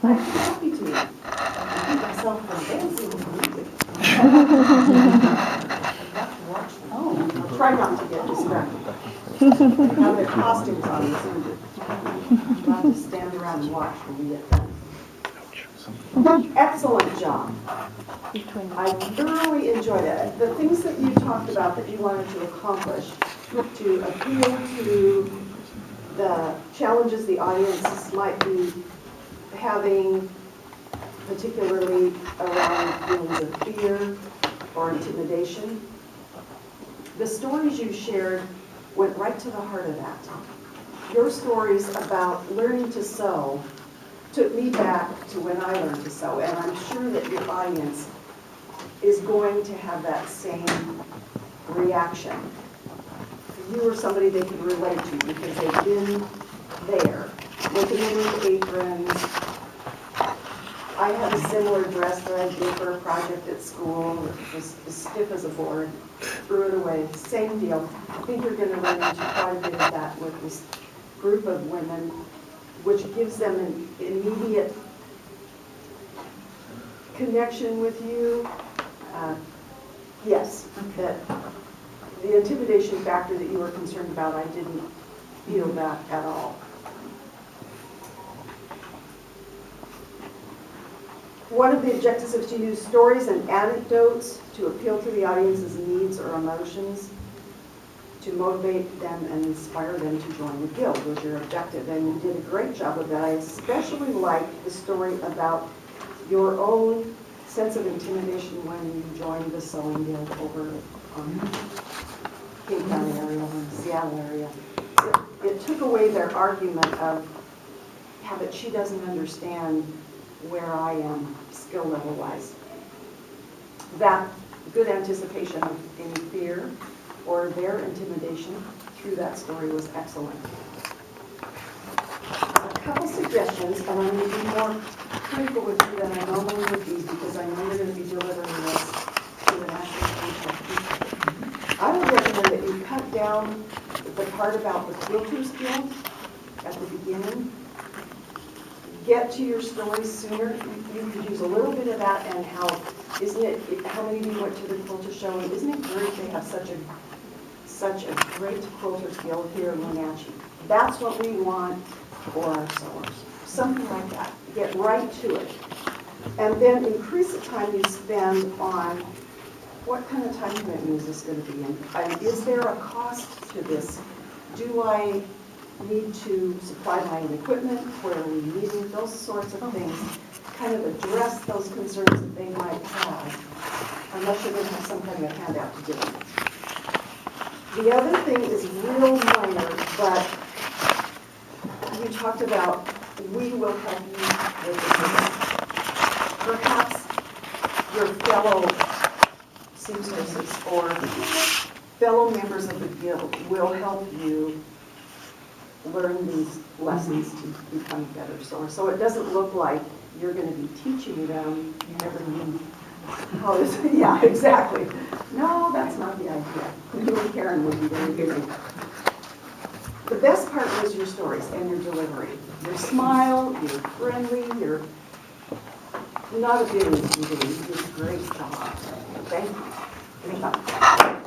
I'd be happy to. I keep myself from dancing with music. I have to watch them. I'll try not to get distracted. Have their costumes on this evening. I'll have to stand around and watch when we get done. Excellent job. I thoroughly enjoyed it. The things that you talked about that you wanted to accomplish, to appeal to the challenges the audiences might be having, particularly around feelings of fear or intimidation. The stories you shared went right to the heart of that. Your stories about learning to sew took me back to when I learned to sew, and I'm sure that your audience is going to have that same reaction. You were somebody they could relate to because they've been there, making them with aprons. I had a similar dress that I did for a project at school. It was as stiff as a board. Threw it away. Same deal. I think you're going to run into quite a bit of that with this group of women, which gives them an immediate connection with you. Yes, that the intimidation factor that you were concerned about, I didn't feel that at all. One of the objectives is to use stories and anecdotes to appeal to the audience's needs or emotions, to motivate them and inspire them to join the guild was your objective, and you did a great job of that. I especially liked the story about your own sense of intimidation when you joined the sewing guild over Cape Town area and Seattle area. It took away their argument of, yeah, but she doesn't understand where I am skill level wise. That good anticipation of any fear or their intimidation through that story was excellent. A couple suggestions, and I'm going to be more critical with you than I normally would be because I know you're going to be delivering this to the national people. I would recommend that you cut down the part about the Quilters Guild at the beginning. Get to your story sooner. You could use a little bit of that, and how many of you went to the quilter show, and isn't it great they have such a great quilters guild here in Wenatchee? That's what we want for our sewers. Something like that. Get right to it. And then increase the time you spend on what kind of time commitment is this going to be in? Is there a cost to this? Do I need to supply my own equipment? Where are we meeting? Those sorts of things. Kind of address those concerns that they might have, unless you're going to have some kind of a handout to do it. The other thing is real minor, but you talked about we will help you with this. Perhaps your fellow seamstresses or fellow members of the guild will help you learn these lessons to become better sewers. So it doesn't look like you're going to be teaching them every how is it? Yeah, exactly. No, that's not the idea. You and Karen would be very busy. The best part was your stories and your delivery. Your smile, you're friendly, you're not a bit intimidating. You did a great job. Thank you.